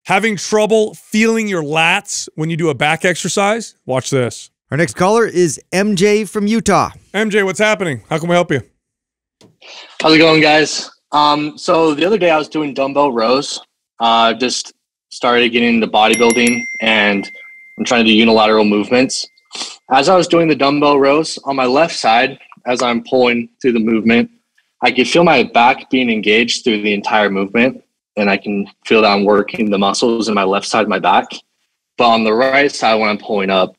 Having trouble feeling your lats when you do a back exercise? Watch this. Our next caller is MJ from Utah. MJ, what's happening? How can we help you? How's it going, guys? So the other day I was doing dumbbell rows. Just started getting into bodybuilding, and I'm trying to do unilateral movements. As I was doing the dumbbell rows on my left side, as I'm pulling through the movement, I could feel my back being engaged through the entire movement, and I can feel that I'm working the muscles in my left side of my back. But on the right side, when I'm pulling up,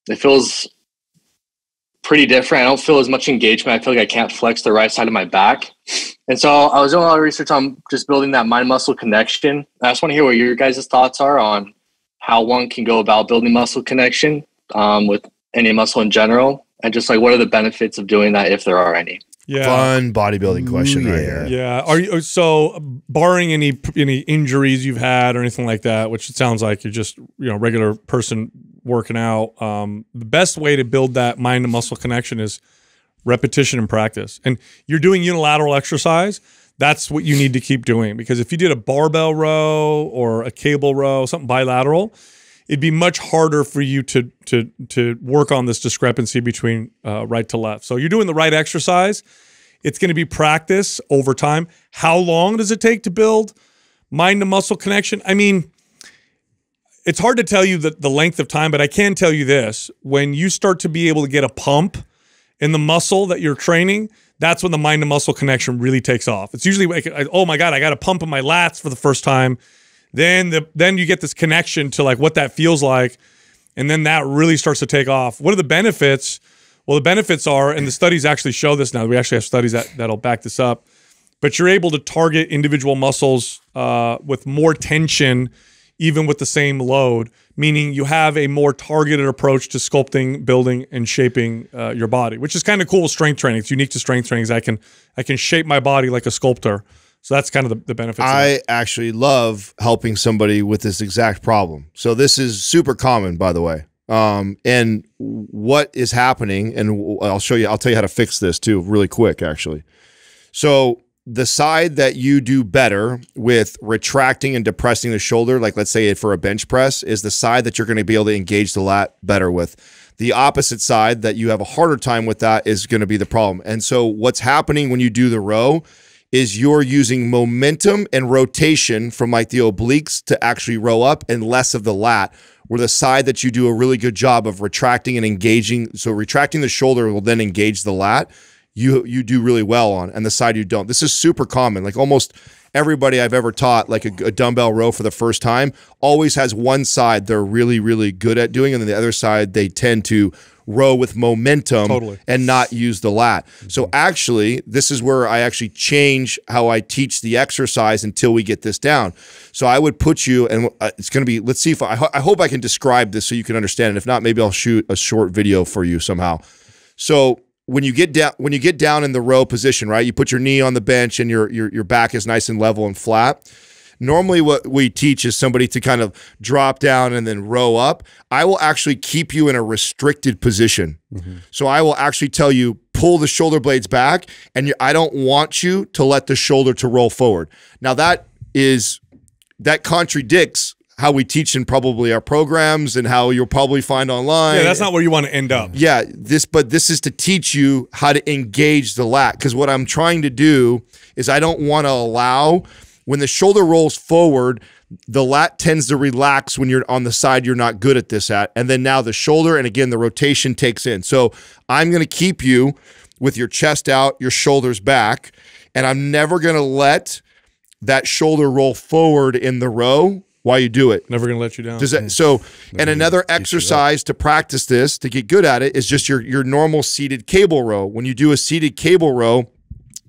it feels pretty different. I don't feel as much engagement. I feel like I can't flex the right side of my back. And so I was doing a lot of research on just building that mind-muscle connection. I just want to hear what your guys' thoughts are on how one can go about building muscle connection with any muscle in general, and just like what are the benefits of doing that if there are any. Yeah. Fun bodybuilding question right here. Yeah. Are you so barring any injuries you've had or anything like that, which it sounds like you're just regular person working out, the best way to build that mind to muscle connection is repetition and practice. And you're doing unilateral exercise, that's what you need to keep doing, because if you did a barbell row or a cable row, something bilateral, it'd be much harder for you to work on this discrepancy between right to left. So you're doing the right exercise. It's going to be practice over time. How long does it take to build mind to muscle connection? I mean, it's hard to tell you the length of time, but I can tell you this. When you start to be able to get a pump in the muscle that you're training, that's when the mind to muscle connection really takes off. It's usually like, oh my God, I got a pump in my lats for the first time. Then you get this connection to like what that feels like, and then that really starts to take off. What are the benefits? Well, the benefits are, and the studies actually show this now. We actually have studies that'll back this up. But you're able to target individual muscles with more tension, even with the same load, meaning you have a more targeted approach to sculpting, building, and shaping your body, which is kind of cool with strength training. It's unique to strength training. Is I can shape my body like a sculptor. So that's kind of the benefits. I actually love helping somebody with this exact problem. So this is super common, by the way. And what is happening, and I'll tell you how to fix this too, really quick, actually. So the side that you do better with retracting and depressing the shoulder, like let's say for a bench press, is the side that you're going to be able to engage the lat better with. The opposite side that you have a harder time with that is going to be the problem. And so what's happening when you do the row is you're using momentum and rotation from like the obliques to actually row up, and less of the lat, where the side that you do a really good job of retracting and engaging. So retracting the shoulder will then engage the lat. You do really well on, and the side you don't. This is super common. Like almost everybody I've ever taught like a dumbbell row for the first time always has one side they're really, really good at doing, and then the other side they tend to row with momentum and not use the lat. So actually, this is where I actually change how I teach the exercise until we get this down. So I would put you, and it's going to be, let's see if I hope I can describe this so you can understand it. If not, maybe I'll shoot a short video for you somehow. So when you get down in the row position, right, you put your knee on the bench and your back is nice and level and flat. Normally what we teach is somebody to kind of drop down and then row up. I will actually keep you in a restricted position. So I will actually tell you, pull the shoulder blades back, and I don't want you to let the shoulder to roll forward. Now that contradicts how we teach in probably our programs and how you'll probably find online. Yeah, that's not where you want to end up. Yeah, but this is to teach you how to engage the lat, because what I'm trying to do is I don't want to allow, when the shoulder rolls forward, the lat tends to relax when you're on the side you're not good at this at. And then now the shoulder, and again, the rotation takes in. So I'm going to keep you with your chest out, your shoulders back, and I'm never going to let that shoulder roll forward in the row while you do it. Never going to let you down. Does that, so, and another exercise to practice this, to get good at it, is just your normal seated cable row. When you do a seated cable row,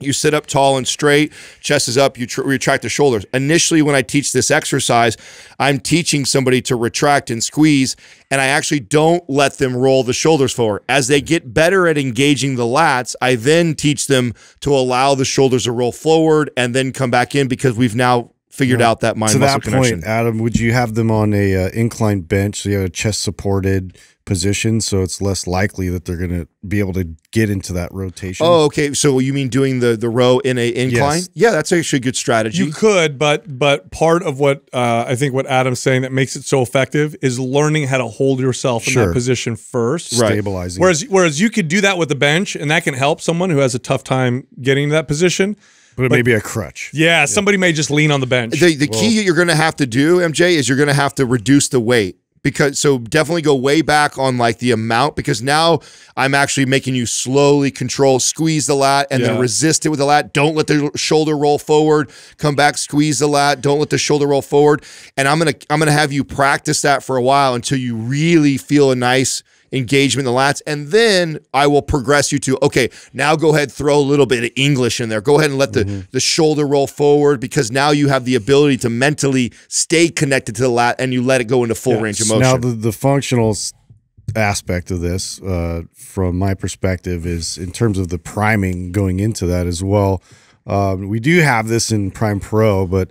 you sit up tall and straight, chest is up, you retract the shoulders. Initially, when I teach this exercise, I'm teaching somebody to retract and squeeze, and I actually don't let them roll the shoulders forward. As they get better at engaging the lats, I then teach them to allow the shoulders to roll forward and then come back in, because we've now figured out that mind to muscle that connection. point, Adam, would you have them on a inclined bench, so you have a chest supported position, so it's less likely that they're going to be able to get into that rotation? Oh, okay. So you mean doing the row in a incline? Yes. Yeah, that's actually a good strategy. You could, but part of what I think what Adam's saying that makes it so effective is learning how to hold yourself in that position first. Right. Stabilizing. Whereas you could do that with the bench, and that can help someone who has a tough time getting to that position. But it may be a crutch. Yeah, somebody may just lean on the bench. The key you're going to have to do, MJ, is you're going to have to reduce the weight. So definitely go way back on like the amount, because now I'm actually making you slowly control, squeeze the lat, and then resist it with the lat. Don't let the shoulder roll forward. Come back, squeeze the lat. Don't let the shoulder roll forward. And I'm gonna have you practice that for a while until you really feel a nice engagement in the lats, and then I will progress you to, okay, now go ahead, throw a little bit of English in there. Go ahead and let the shoulder roll forward, because now you have the ability to mentally stay connected to the lat, and you let it go into full range of motion. Now, the functional aspect of this, from my perspective, is in terms of the priming going into that as well. We do have this in Prime Pro, but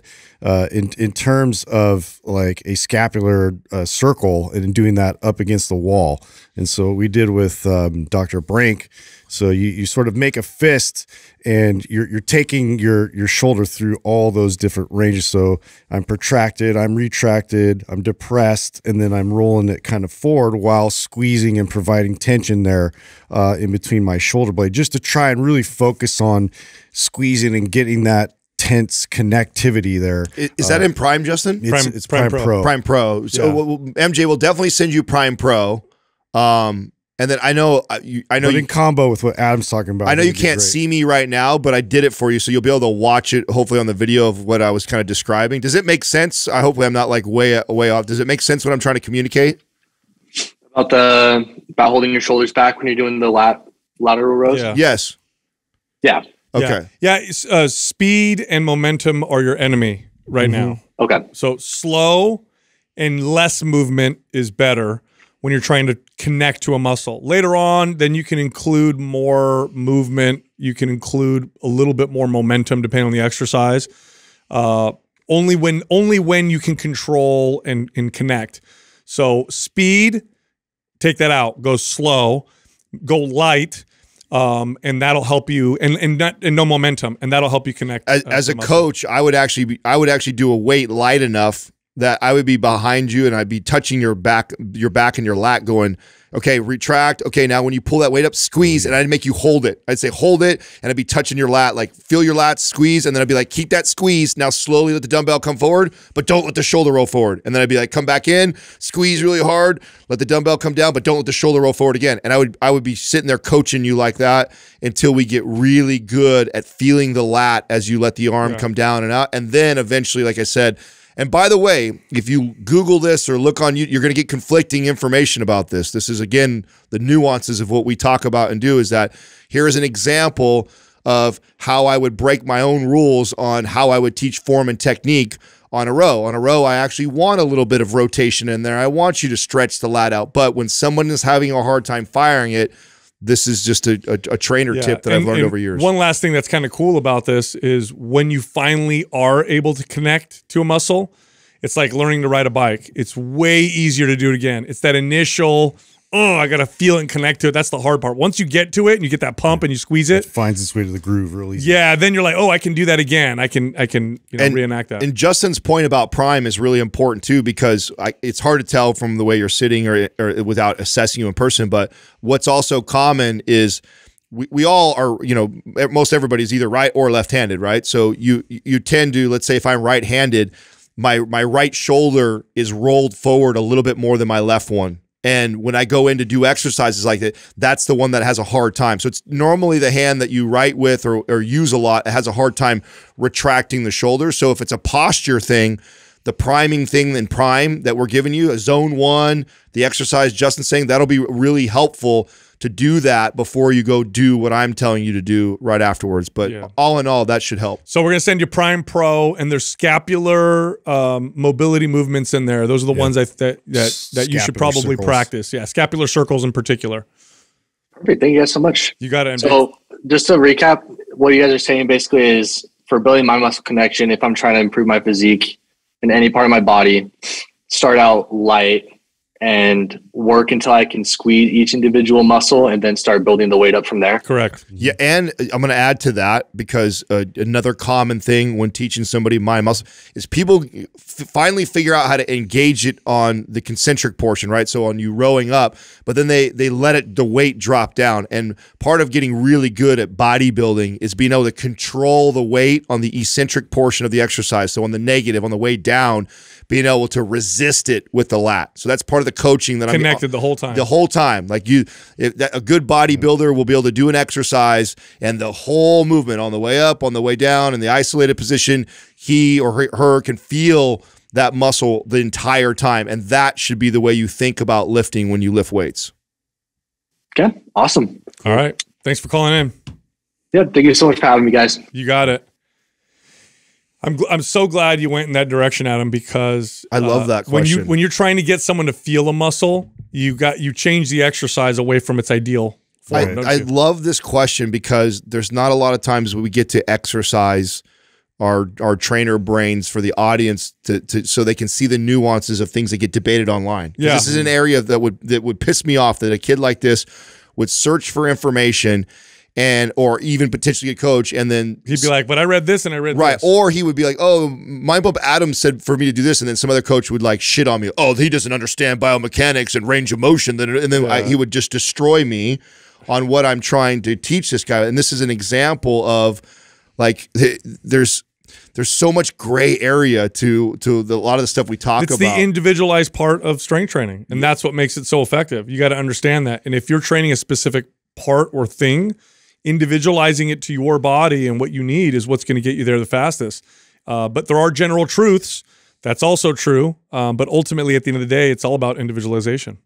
in terms of like a scapular circle and doing that up against the wall. And so what we did with Dr. Brink. So you sort of make a fist, and you're taking your shoulder through all those different ranges. So I'm protracted, I'm retracted, I'm depressed, and then I'm rolling it kind of forward while squeezing and providing tension there in between my shoulder blade, just to try and really focus on squeezing and getting that tense connectivity there. Is that in Prime, Justin? It's Prime Pro. Prime Pro. So MJ will definitely send you Prime Pro. And then I know but in combo with what Adam's talking about. I know you can't see me right now, but I did it for you, so you'll be able to watch it hopefully on the video of what I was kind of describing. Does it make sense? Hopefully I'm not like way off. Does it make sense what I'm trying to communicate? About holding your shoulders back when you're doing the lateral rows? Yeah. Yes. Yeah. Okay. Yeah. Speed and momentum are your enemy right now. Okay. So slow and less movement is better when you're trying to connect to a muscle. Later on, then you can include more movement. You can include a little bit more momentum depending on the exercise. Only when you can control and connect. So speed, take that out. Go slow. Go light. And that'll help you, and no momentum, and that'll help you connect. As a coach, I would actually do a weight light enough that I would be behind you and I'd be touching your back and your lat, going, okay, retract. Okay, now when you pull that weight up, squeeze, and I'd make you hold it. I'd say hold it, and I'd be touching your lat, like feel your lat, squeeze, and then I'd be like, keep that squeeze. Now slowly let the dumbbell come forward, but don't let the shoulder roll forward. And then I'd be like, come back in, squeeze really hard, let the dumbbell come down, but don't let the shoulder roll forward again. And I would be sitting there coaching you like that until we get really good at feeling the lat as you let the arm come down and out. And then eventually, like I said, and by the way, if you Google this or look on YouTube, you're going to get conflicting information about this. This is, again, the nuances of what we talk about and do, is that here is an example of how I would break my own rules on how I would teach form and technique on a row. On a row, I actually want a little bit of rotation in there. I want you to stretch the lat out. But when someone is having a hard time firing it, this is just a trainer tip that I've learned over years. One last thing that's kind of cool about this is when you finally are able to connect to a muscle, it's like learning to ride a bike. It's way easier to do it again. It's that initial, I got to feel it and connect to it. That's the hard part. Once you get to it and you get that pump and you squeeze it, finds its way to the groove really easy. Yeah, then you're like, I can do that again. I can reenact that. And Justin's point about Prime is really important too, because it's hard to tell from the way you're sitting or without assessing you in person. But what's also common is we all are, most everybody's either right or left-handed, right? So you tend to, let's say if I'm right-handed, my right shoulder is rolled forward a little bit more than my left one. And when I go in to do exercises like that, that's the one that has a hard time. So it's normally the hand that you write with or use a lot has a hard time retracting the shoulder. So if it's a posture thing, the priming thing in Prime that we're giving you, a zone 1, the exercise Justin's saying, that'll be really helpful to do that before you go do what I'm telling you to do right afterwards. But all in all, that should help. So we're going to send you Prime Pro, and there's scapular mobility movements in there. Those are the ones that you should probably practice. Yeah, scapular circles in particular. Perfect. Thank you guys so much. You got it. So just to recap, what you guys are saying basically is for building my muscle connection, if I'm trying to improve my physique in any part of my body, start out light and work until I can squeeze each individual muscle and then start building the weight up from there. Correct. Yeah, and I'm going to add to that because another common thing when teaching somebody mind muscle is people finally figure out how to engage it on the concentric portion, right? So on you rowing up, but then they let the weight drop down. And part of getting really good at bodybuilding is being able to control the weight on the eccentric portion of the exercise. So on the negative, on the way down, being able to resist it with the lat. So that's part of the coaching that Connected the whole time. The whole time. Like a good bodybuilder will be able to do an exercise and the whole movement on the way up, on the way down, in the isolated position, he or her can feel that muscle the entire time. And that should be the way you think about lifting when you lift weights. Okay, awesome. All right. Thanks for calling in. Yeah, thank you so much for having me, guys. You got it. I'm so glad you went in that direction, Adam, because I love that question. When you're trying to get someone to feel a muscle, you change the exercise away from its ideal form. I love this question because there's not a lot of times when we get to exercise our trainer brains for the audience to so they can see the nuances of things that get debated online. Yeah. This is an area that would piss me off, that a kid like this would search for information or even potentially a coach, and then he'd be like, but I read this and I read right. this. Or he would be like, oh, Mind Pump Adam said for me to do this, and then some other coach would like shit on me. Oh, he doesn't understand biomechanics and range of motion. And then he would just destroy me on what I'm trying to teach this guy. And this is an example of like there's so much gray area to a lot of the stuff we talk about. It's the individualized part of strength training, and that's what makes it so effective. You got to understand that. And if you're training a specific part or thing, individualizing it to your body and what you need is what's going to get you there the fastest. But there are general truths. That's also true. But ultimately, at the end of the day, it's all about individualization.